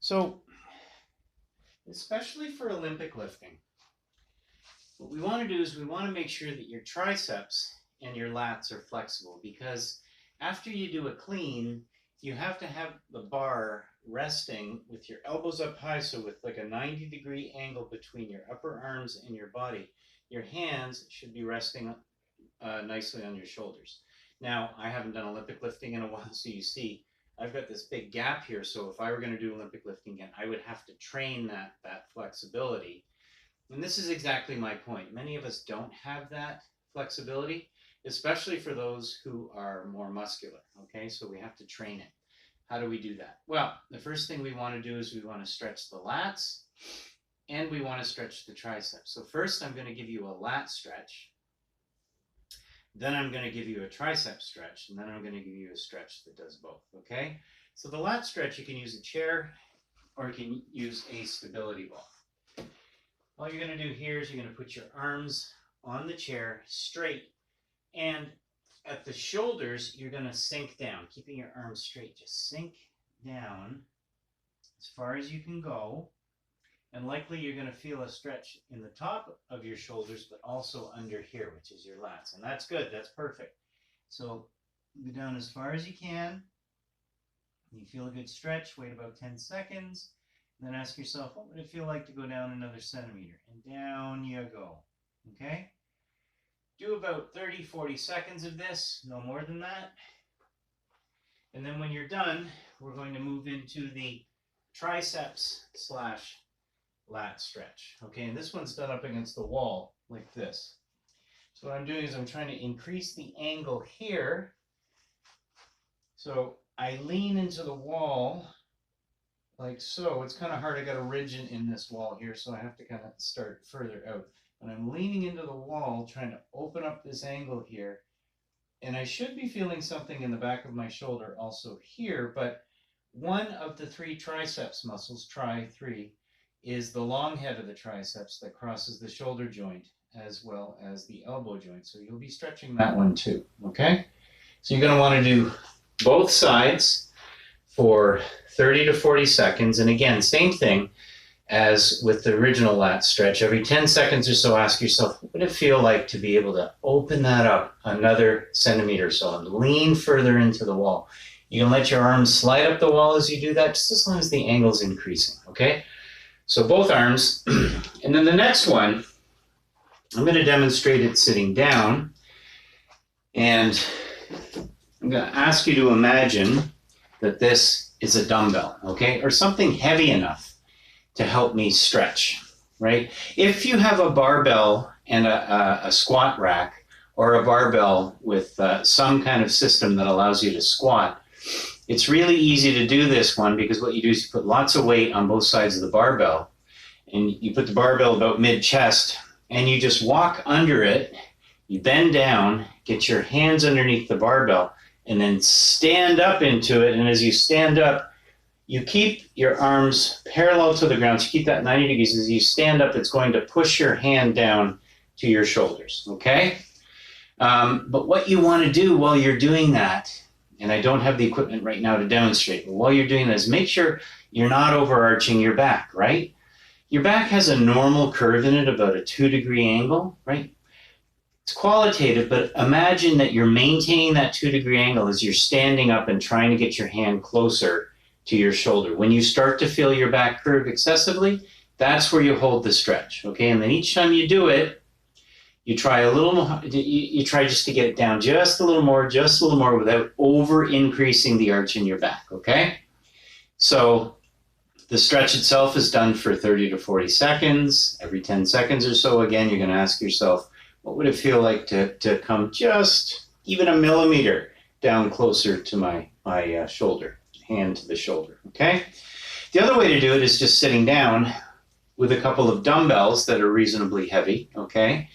So, especially for Olympic lifting, what we want to do is we want to make sure that your triceps and your lats are flexible, because after you do a clean, you have to have the bar resting with your elbows up high, so with like a 90-degree angle between your upper arms and your body. Your hands should be resting nicely on your shoulders. Now, I haven't done Olympic lifting in a while, so you see I've got this big gap here. So if I were going to do Olympic lifting again, I would have to train that flexibility. And this is exactly my point. Many of us don't have that flexibility, especially for those who are more muscular. Okay, so we have to train it. How do we do that? Well, the first thing we want to do is we want to stretch the lats and we want to stretch the triceps. So first I'm going to give you a lat stretch. Then I'm going to give you a tricep stretch, and then I'm going to give you a stretch that does both, okay? So the lat stretch, you can use a chair or you can use a stability ball. All you're going to do here is you're going to put your arms on the chair straight, and at the shoulders, you're going to sink down, keeping your arms straight. Just sink down as far as you can go. And likely you're going to feel a stretch in the top of your shoulders, but also under here, which is your lats. And that's good. That's perfect. So go down as far as you can. You feel a good stretch. Wait about 10 seconds. And then ask yourself, what would it feel like to go down another centimeter? And down you go. Okay? Do about 30, 40 seconds of this. No more than that. And then when you're done, we're going to move into the triceps slash lat stretch. Okay, and this one's done up against the wall like this. So what I'm doing is I'm trying to increase the angle here. So I lean into the wall like so. It's kind of hard. I got a ridge in this wall here, so I have to kind of start further out. And I'm leaning into the wall, trying to open up this angle here. And I should be feeling something in the back of my shoulder also here, but one of the three triceps muscles, tri-3, is the long head of the triceps that crosses the shoulder joint as well as the elbow joint. So you'll be stretching that one too, okay? So you're going to want to do both sides for 30 to 40 seconds. And again, same thing as with the original lat stretch. Every 10 seconds or so, ask yourself, what would it feel like to be able to open that up another centimeter or so and lean further into the wall? You can let your arms slide up the wall as you do that, just as long as the angle's increasing, okay? So both arms. And then the next one, I'm going to demonstrate it sitting down. And I'm going to ask you to imagine that this is a dumbbell, okay? Or something heavy enough to help me stretch, right? If you have a barbell and a squat rack, or a barbell with some kind of system that allows you to squat, it's really easy to do this one, because what you do is you put lots of weight on both sides of the barbell, and you put the barbell about mid-chest, and you just walk under it, you bend down, get your hands underneath the barbell, and then stand up into it. And as you stand up, you keep your arms parallel to the ground. So you keep that 90 degrees. As you stand up, it's going to push your hand down to your shoulders, okay? But what you want to do while you're doing that, and I don't have the equipment right now to demonstrate, but while you're doing this, make sure you're not overarching your back, right? Your back has a normal curve in it, about a 2-degree angle, right? It's qualitative, but imagine that you're maintaining that 2-degree angle as you're standing up and trying to get your hand closer to your shoulder. When you start to feel your back curve excessively, that's where you hold the stretch, okay? And then each time you do it, you try a little more, you try just to get it down just a little more without over increasing the arch in your back, okay? So the stretch itself is done for 30 to 40 seconds. Every 10 seconds or so, again, you're going to ask yourself, what would it feel like to come just even a millimeter down closer to my shoulder, hand to the shoulder, okay? The other way to do it is just sitting down with a couple of dumbbells that are reasonably heavy, okay?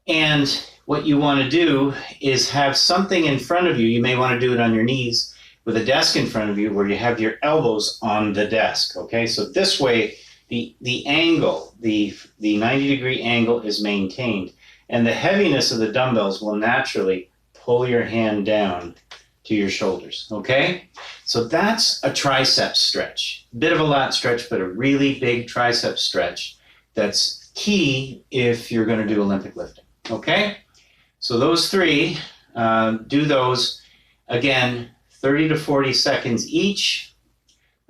And what you want to do is have something in front of you. You may want to do it on your knees with a desk in front of you where you have your elbows on the desk, okay? So this way, the angle, the 90-degree angle is maintained, and the heaviness of the dumbbells will naturally pull your hand down to your shoulders, okay? So that's a triceps stretch. Bit of a lat stretch, but a really big triceps stretch that's key if you're going to do Olympic lifting, okay? So those three, do those, again, 30 to 40 seconds each.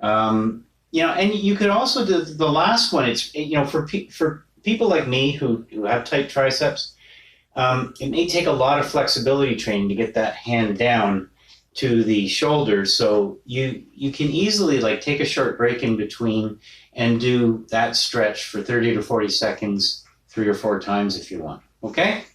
You know, and you could also do the last one. It's, you know, for people like me who have tight triceps, it may take a lot of flexibility training to get that hand down to the shoulders. So you can easily like take a short break in between and do that stretch for 30 to 40 seconds 3 or 4 times if you want. Okay?